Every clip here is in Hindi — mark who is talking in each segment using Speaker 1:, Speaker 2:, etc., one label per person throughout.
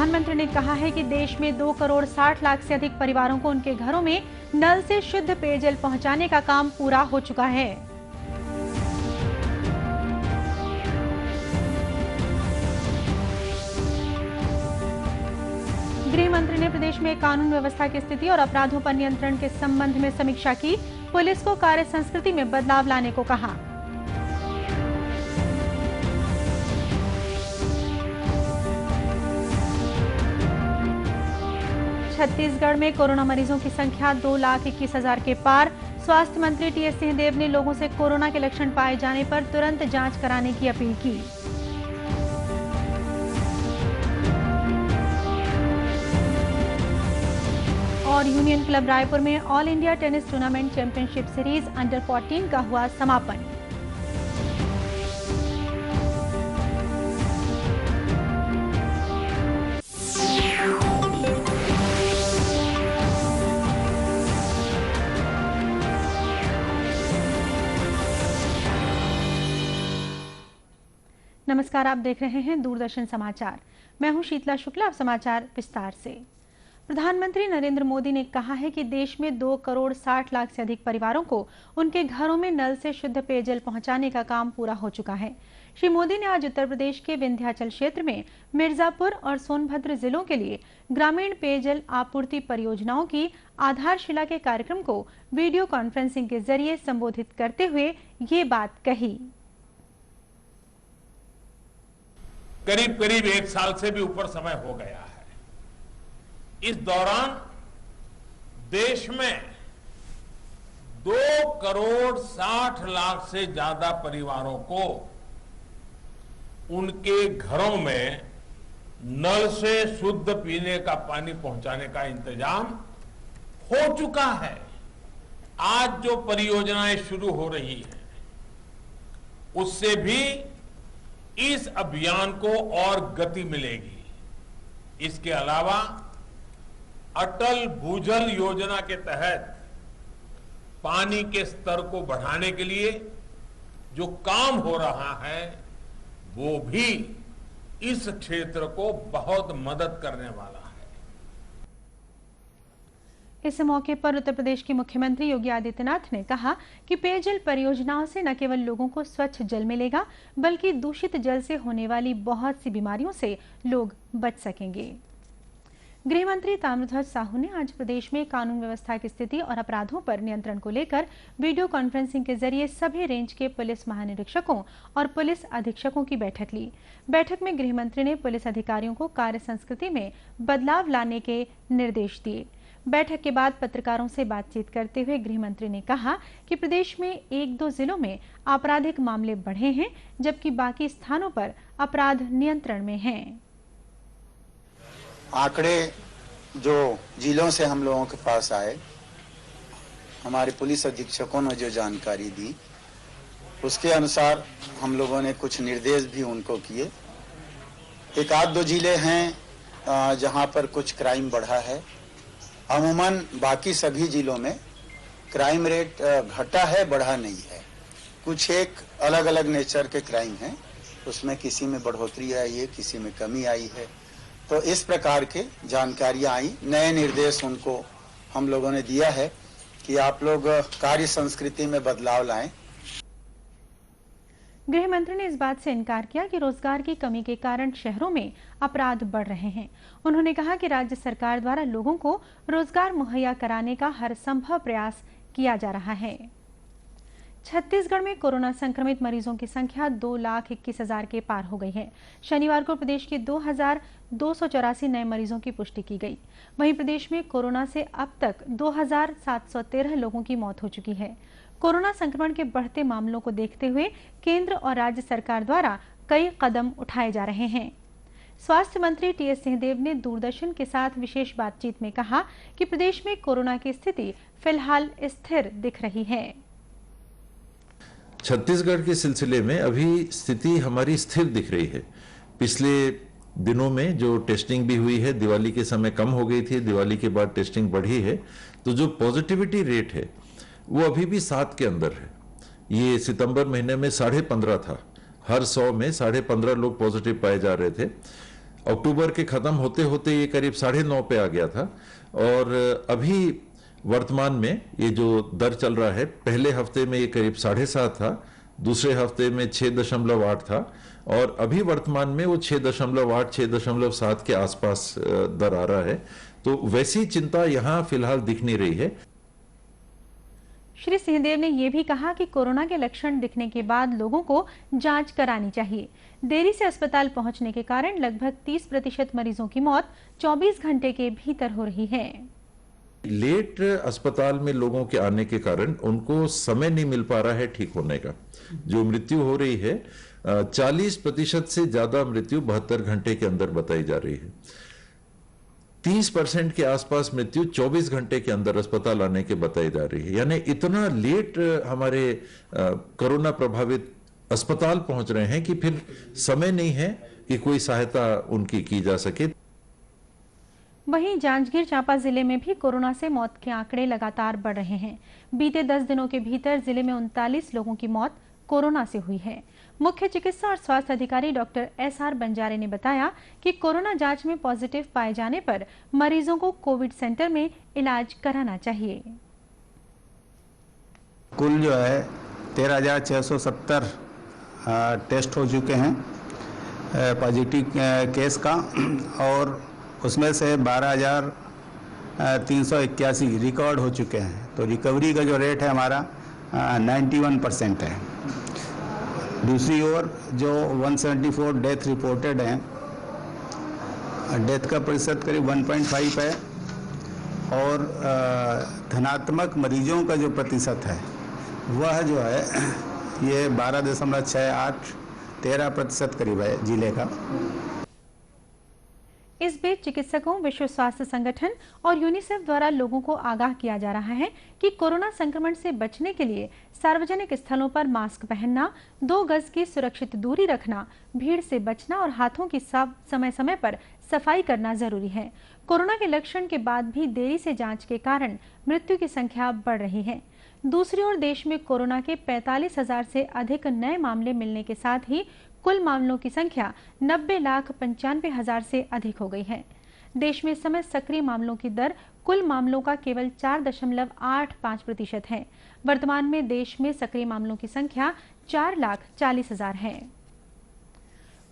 Speaker 1: प्रधानमंत्री ने कहा है कि देश में 2 करोड़ 60 लाख से अधिक परिवारों को उनके घरों में नल से शुद्ध पेयजल पहुंचाने का काम पूरा हो चुका है। गृह मंत्री ने प्रदेश में कानून व्यवस्था की स्थिति और अपराधों पर नियंत्रण के संबंध में समीक्षा की। पुलिस को कार्य संस्कृति में बदलाव लाने को कहा। छत्तीसगढ़ में कोरोना मरीजों की संख्या 2,21,000 के पार। स्वास्थ्य मंत्री टीएस सिंहदेव ने लोगों से कोरोना के लक्षण पाए जाने पर तुरंत जांच कराने की अपील की। और यूनियन क्लब रायपुर में all India tennis tournament championship series under 14 का हुआ समापन। नमस्कार, आप देख रहे हैं दूरदर्शन समाचार। मैं हूं शीतला शुक्ला। अब समाचार विस्तार से। प्रधानमंत्री नरेंद्र मोदी ने कहा है कि देश में 2 करोड़ 60 लाख से अधिक परिवारों को उनके घरों में नल से शुद्ध पेयजल पहुंचाने का काम पूरा हो चुका है। श्री मोदी ने आज उत्तर प्रदेश के विंध्याचल क्षेत्र में मिर्जापुर और सोनभद्र जिलों के लिए ग्रामीण पेयजल आपूर्ति परियोजनाओं की आधारशिला के कार्यक्रम को वीडियो कॉन्फ्रेंसिंग के जरिए संबोधित करते हुए ये बात कही।
Speaker 2: करीब करीब 1 साल से भी ऊपर समय हो गया है। इस दौरान देश में 2 करोड़ 60 लाख से ज्यादा परिवारों को उनके घरों में नल से शुद्ध पीने का पानी पहुंचाने का इंतजाम हो चुका है। आज जो परियोजनाएं शुरू हो रही हैं, उससे भी इस अभियान को और गति मिलेगी। इसके अलावा अटल भूजल योजना के तहत पानी के स्तर को बढ़ाने के लिए जो काम हो रहा है, वो भी इस क्षेत्र को बहुत मदद करने वाला है।
Speaker 1: इस मौके पर उत्तर प्रदेश के मुख्यमंत्री योगी आदित्यनाथ ने कहा कि पेयजल परियोजनाओं से न केवल लोगों को स्वच्छ जल मिलेगा, बल्कि दूषित जल से होने वाली बहुत सी बीमारियों से लोग बच सकेंगे। गृह मंत्री ताम्रध्वज साहू ने आज प्रदेश में कानून व्यवस्था की स्थिति और अपराधों पर नियंत्रण को लेकर वीडियो कॉन्फ्रेंसिंग के जरिए सभी रेंज के पुलिस महानिरीक्षकों और पुलिस अधीक्षकों की बैठक ली। बैठक में गृह मंत्री ने पुलिस अधिकारियों को कार्य संस्कृति में बदलाव लाने के निर्देश दिए। बैठक के बाद पत्रकारों से बातचीत करते हुए गृह मंत्री ने कहा कि प्रदेश में 1-2 जिलों में आपराधिक मामले बढ़े हैं, जबकि बाकी स्थानों पर अपराध नियंत्रण में हैं।
Speaker 3: आंकड़े जो जिलों से हम लोगों के पास आए, हमारे पुलिस अधीक्षकों ने जो जानकारी दी, उसके अनुसार हम लोगों ने कुछ निर्देश भी उनको किए। 1-2 जिले हैं जहां पर कुछ क्राइम बढ़ा है। अमूमन बाकी सभी जिलों में क्राइम रेट घटा है, बढ़ा नहीं है। कुछ एक अलग अलग नेचर के क्राइम हैं, उसमें किसी में बढ़ोतरी आई है, किसी में कमी आई है। तो इस प्रकार के जानकारियां आई। नए निर्देश उनको हम लोगों ने दिया है कि आप लोग कार्य संस्कृति में बदलाव लाएं।
Speaker 1: गृह मंत्री ने इस बात से इनकार किया कि रोजगार की कमी के कारण शहरों में अपराध बढ़ रहे हैं। उन्होंने कहा कि राज्य सरकार द्वारा लोगों को रोजगार मुहैया कराने का हर संभव प्रयास किया जा रहा है। छत्तीसगढ़ में कोरोना संक्रमित मरीजों की संख्या 2,21,000 के पार हो गई है। शनिवार को प्रदेश के 2,284 नए मरीजों की पुष्टि की गई। वहीं प्रदेश में कोरोना से अब तक 2,713 लोगों की मौत हो चुकी है। कोरोना संक्रमण के बढ़ते मामलों को देखते हुए केंद्र और राज्य सरकार द्वारा कई कदम उठाए जा रहे हैं। स्वास्थ्य मंत्री टीएस सिंहदेव ने दूरदर्शन के साथ विशेष बातचीत में कहा कि प्रदेश में कोरोना की स्थिति फिलहाल स्थिर दिख रही है।
Speaker 4: छत्तीसगढ़ के सिलसिले में अभी स्थिति हमारी स्थिर दिख रही है। पिछले दिनों में जो टेस्टिंग भी हुई है, दिवाली के समय कम हो गई थी, दिवाली के बाद टेस्टिंग बढ़ी है, तो जो पॉजिटिविटी रेट है वो अभी भी 7 के अंदर है। ये सितंबर महीने में 15.5 था। हर 100 में 15.5 लोग पॉजिटिव पाए जा रहे थे। अक्टूबर के खत्म होते होते ये करीब 9.5 पे आ गया था और अभी वर्तमान में ये जो दर चल रहा है, पहले हफ्ते में ये करीब 7.5 था, दूसरे हफ्ते में 6.8 था और अभी वर्तमान में वो 6.8 6.7 के आसपास दर आ रहा है। तो वैसी चिंता यहां फिलहाल दिख नहीं रही है।
Speaker 1: श्री सिंहदेव ने यह भी कहा कि कोरोना के लक्षण दिखने के बाद लोगों को जांच करानी चाहिए। देरी से अस्पताल पहुंचने के कारण लगभग 30% मरीजों की मौत 24 घंटे के भीतर हो रही है।
Speaker 4: लेट अस्पताल में लोगों के आने के कारण उनको समय नहीं मिल पा रहा है ठीक होने का। जो मृत्यु हो रही है 40% से ज्यादा मृत्यु 72 घंटे के अंदर बताई जा रही है। 30% के आसपास मृत्यु 24 घंटे के अंदर अस्पताल आने के बताई जा रही है। यानी इतना लेट हमारे कोरोना प्रभावित अस्पताल पहुंच रहे हैं कि फिर समय नहीं है कि कोई सहायता उनकी की जा सके।
Speaker 1: वहीं जांजगीर चांपा जिले में भी कोरोना से मौत के आंकड़े लगातार बढ़ रहे हैं। बीते 10 दिनों के भीतर जिले में 39 लोगों की मौत कोरोना से हुई है। मुख्य चिकित्सा और स्वास्थ्य अधिकारी डॉक्टर SR बंजारे ने बताया कि कोरोना जांच में पॉजिटिव पाए जाने पर मरीजों को कोविड सेंटर में इलाज कराना चाहिए।
Speaker 5: कुल जो है 13,670 टेस्ट हो चुके हैं पॉजिटिव केस का और उसमें से 12,381 रिकॉर्ड हो चुके हैं। तो रिकवरी का जो रेट है हमारा 91% है। दूसरी ओर जो 174 डेथ रिपोर्टेड हैं, डेथ का प्रतिशत करीब 1.5 है और धनात्मक मरीजों का जो प्रतिशत है वह जो है ये 12.68 13% करीब है जिले का।
Speaker 1: इस बीच चिकित्सकों, विश्व स्वास्थ्य संगठन और यूनिसेफ द्वारा लोगों को आगाह किया जा रहा है कि कोरोना संक्रमण से बचने के लिए सार्वजनिक स्थलों पर मास्क पहनना, 2 गज की सुरक्षित दूरी रखना, भीड़ से बचना और हाथों की समय समय पर सफाई करना जरूरी है। कोरोना के लक्षण के बाद भी देरी से जांच के कारण मृत्यु की संख्या बढ़ रही है। दूसरी ओर देश में कोरोना के 45,000 से अधिक नए मामले मिलने के साथ ही कुल मामलों की संख्या 90,95,000 से अधिक हो गई है। देश में इस समय सक्रिय मामलों की दर कुल मामलों का केवल 4.85% है। वर्तमान में देश में सक्रिय मामलों की संख्या 4,40,000 है।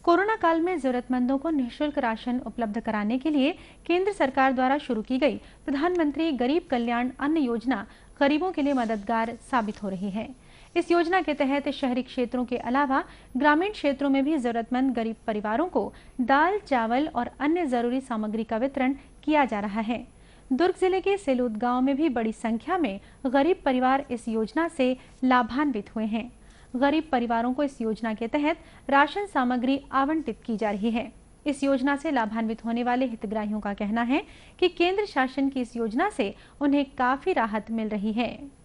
Speaker 1: कोरोना काल में जरूरतमंदों को निःशुल्क राशन उपलब्ध कराने के लिए केंद्र सरकार द्वारा शुरू की गई प्रधानमंत्री गरीब कल्याण अन्न योजना गरीबों के लिए मददगार साबित हो रही है। इस योजना के तहत शहरी क्षेत्रों के अलावा ग्रामीण क्षेत्रों में भी जरूरतमंद गरीब परिवारों को दाल, चावल और अन्य जरूरी सामग्री का वितरण किया जा रहा है। दुर्ग जिले के सेलूद गांव में भी बड़ी संख्या में गरीब परिवार इस योजना से लाभान्वित हुए हैं। गरीब परिवारों को इस योजना के तहत राशन सामग्री आवंटित की जा रही है। इस योजना से लाभान्वित होने वाले हितग्राहियों का कहना है कि केंद्र शासन की इस योजना से उन्हें काफी राहत मिल रही है।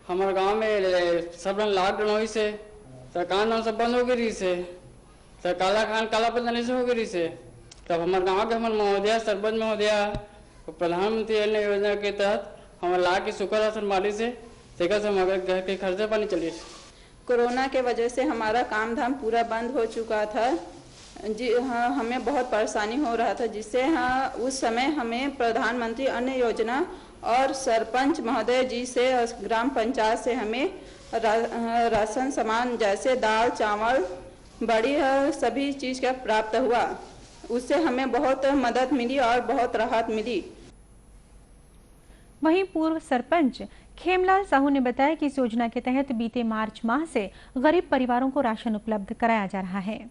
Speaker 6: हमारे गांव में सब लॉकडाउन हुई से दुकान सब बंद हो गई से काला खान काला पता से हो गई से तब हमारे गांव के हमारे महोदया सरपंच महोदया प्रधानमंत्री योजना के तहत हमारे ला की सुखा राशन माली से हमारे घर के खर्चे पानी चलिए।
Speaker 7: कोरोना के वजह से हमारा काम धाम पूरा बंद हो चुका था जी। हाँ, हमें बहुत परेशानी हो रहा था, जिससे हाँ उस समय हमें प्रधानमंत्री अन्न योजना और सरपंच महोदय जी से ग्राम पंचायत से हमें राशन सामान जैसे दाल, चावल, बड़ी सभी चीज़ का प्राप्त हुआ। उससे हमें बहुत मदद मिली और बहुत राहत मिली।
Speaker 1: वहीं पूर्व सरपंच खेमलाल साहू ने बताया कि इस योजना के तहत बीते मार्च माह से गरीब परिवारों को राशन उपलब्ध कराया जा रहा है।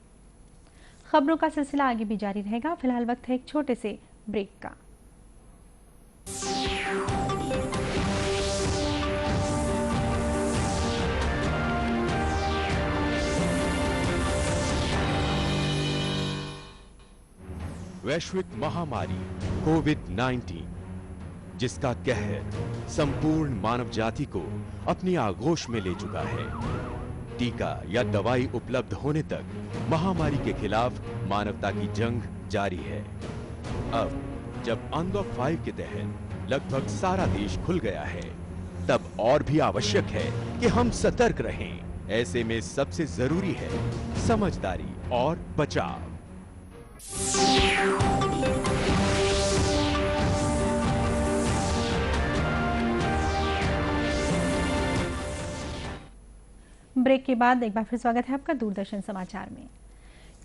Speaker 1: खबरों का सिलसिला आगे भी जारी रहेगा। फिलहाल वक्त है एक छोटे से ब्रेक का।
Speaker 8: वैश्विक महामारी कोविड-19 जिसका कहर संपूर्ण मानव जाति को अपनी आगोश में ले चुका है। टीका या दवाई उपलब्ध होने तक महामारी के खिलाफ मानवता की जंग जारी है। अब जब अनलॉक 5 के तहत लगभग सारा देश खुल गया है, तब और भी आवश्यक है कि हम सतर्क रहें। ऐसे में सबसे जरूरी है समझदारी और बचाव।
Speaker 1: ब्रेक के बाद एक बार फिर स्वागत है आपका दूरदर्शन समाचार में।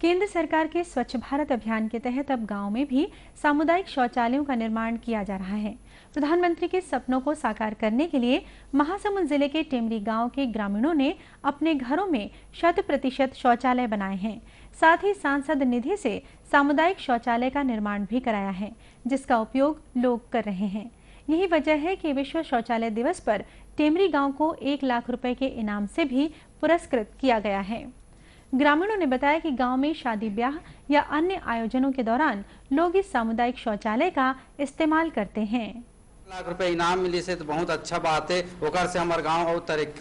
Speaker 1: केंद्र सरकार के स्वच्छ भारत अभियान के तहत अब गांव में भी सामुदायिक शौचालयों का निर्माण किया जा रहा है। प्रधानमंत्री के सपनों को साकार करने के लिए महासमुंद जिले के टेमरी गांव के ग्रामीणों ने अपने घरों में 100% शौचालय बनाए हैं। साथ ही सांसद निधि से सामुदायिक शौचालय का निर्माण भी कराया है, जिसका उपयोग लोग कर रहे हैं। यही वजह है कि विश्व शौचालय दिवस पर टेमरी गांव को 1 लाख रुपए के इनाम से भी पुरस्कृत किया गया है। ग्रामीणों ने बताया कि गांव में शादी ब्याह या अन्य आयोजनों के दौरान लोग इस सामुदायिक शौचालय का इस्तेमाल करते हैं।
Speaker 9: 1 लाख रुपए इनाम मिली से तो बहुत अच्छा बात है। ओकर से हमारे गांव और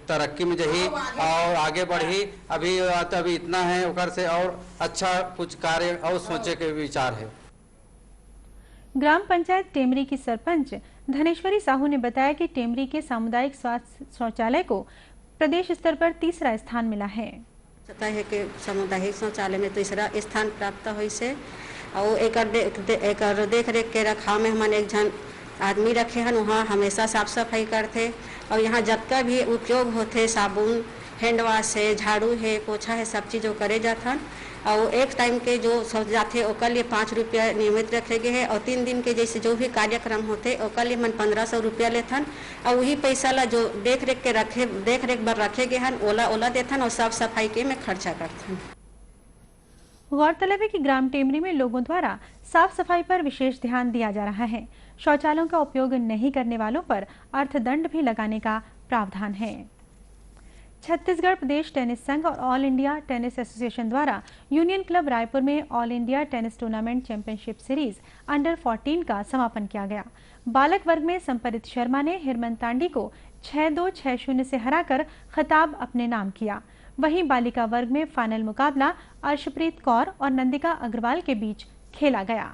Speaker 9: तरक्की में जही और आगे बढ़ी। अभी इतना है, ओकर से और अच्छा कुछ कार्य और सोचे के विचार है।
Speaker 1: ग्राम पंचायत टेमरी की सरपंच धनेश्वरी साहू ने बताया कि टेमरी के सामुदायिक स्वास्थ्य शौचालय को प्रदेश स्तर पर 3रा स्थान मिला है।
Speaker 10: है कि सामुदायिक शौचालय में 3रा स्थान प्राप्त हुई से और एक देख रेख के रखा में हमने एक जन आदमी रखे हैं, वहाँ हमेशा साफ सफाई करते और यहाँ जब का भी उपयोग होते साबुन हैंड वाश है, झाड़ू है, पोछा है, सब चीज़ करे जाता और एक टाइम के जो सब जाते ओकर लिए 5 रुपया नियमित रखे गए हैं और 3 दिन के जैसे जो भी कार्यक्रम होते ओकर लिए मन 1500 रुपया लेथन और वही पैसा ला जो देख रेख बर रखे गए हैं ओला देथन और साफ सफाई के में खर्चा करथन।
Speaker 1: गौरतलब है कि ग्राम टेमरी में लोगों द्वारा साफ सफाई पर विशेष ध्यान दिया जा रहा है। शौचालयों का उपयोग नहीं करने वालों पर अर्थदंड भी लगाने का प्रावधान है। छत्तीसगढ़ प्रदेश टेनिस संघ और ऑल इंडिया टेनिस एसोसिएशन द्वारा यूनियन क्लब रायपुर में all India tennis tournament championship series under 14 का समापन किया गया। बालक वर्ग में संपरित शर्मा ने हिरमन तांडी को 6-2, 6-0 से हराकर खिताब अपने नाम किया। वहीं बालिका वर्ग में फाइनल मुकाबला अर्शप्रीत कौर और नंदिका अग्रवाल के बीच खेला गया।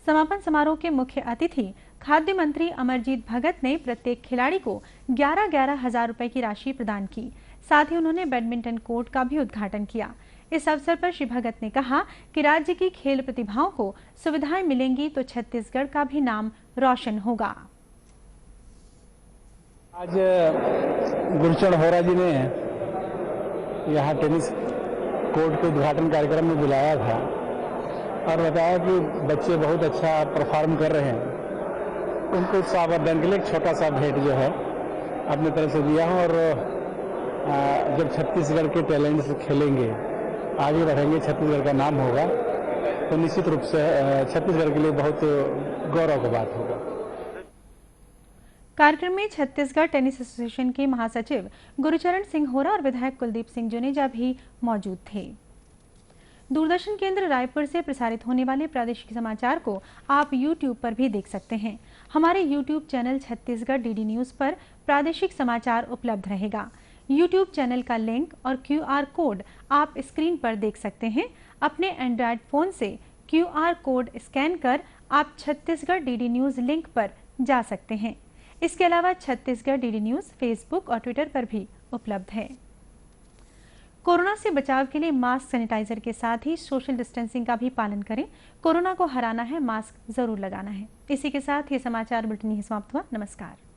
Speaker 1: समापन समारोह के मुख्य अतिथि खाद्य मंत्री अमरजीत भगत ने प्रत्येक खिलाड़ी को 11,11 हजार रुपए की राशि प्रदान की। साथ ही उन्होंने बैडमिंटन कोर्ट का भी उद्घाटन किया। इस अवसर पर श्री भगत ने कहा कि राज्य की खेल प्रतिभाओं को सुविधाएं मिलेंगी तो छत्तीसगढ़ का भी नाम रोशन होगा।
Speaker 11: आज गुरचरण होरा जी ने यहाँ टेनिस कोर्ट के उद्घाटन कार्यक्रम में बुलाया था और बताया कि बच्चे बहुत अच्छा परफॉर्म कर रहे हैं। उनको सावधान के लिए एक छोटा सा भेंट जो है अपने तरफ से दिया हूँ और जब छत्तीसगढ़ के टैलेंट्स खेलेंगे, आगे बढ़ेंगे, छत्तीसगढ़ का नाम होगा तो निश्चित रूप से छत्तीसगढ़ के लिए बहुत गौरव की बात होगा।
Speaker 1: कार्यक्रम में छत्तीसगढ़ टेनिस एसोसिएशन के महासचिव गुरुचरण सिंह होरा और विधायक कुलदीप सिंह जुनेजा भी मौजूद थे। दूरदर्शन केंद्र रायपुर से प्रसारित होने वाले प्रादेशिक समाचार को आप YouTube पर भी देख सकते हैं। हमारे YouTube channel Chhattisgarh DD news पर प्रादेशिक समाचार उपलब्ध रहेगा। YouTube चैनल का लिंक और QR कोड आप स्क्रीन पर देख सकते हैं। अपने एंड्रॉयड फोन से QR कोड स्कैन कर आप छत्तीसगढ़ DD न्यूज लिंक पर जा सकते हैं। इसके अलावा छत्तीसगढ़ DD न्यूज फेसबुक और ट्विटर पर भी उपलब्ध है। कोरोना से बचाव के लिए मास्क, सैनिटाइजर के साथ ही सोशल डिस्टेंसिंग का भी पालन करें। कोरोना को हराना है, मास्क जरूर लगाना है। इसी के साथ ये समाचार बुलेटिन समाप्त हुआ। नमस्कार।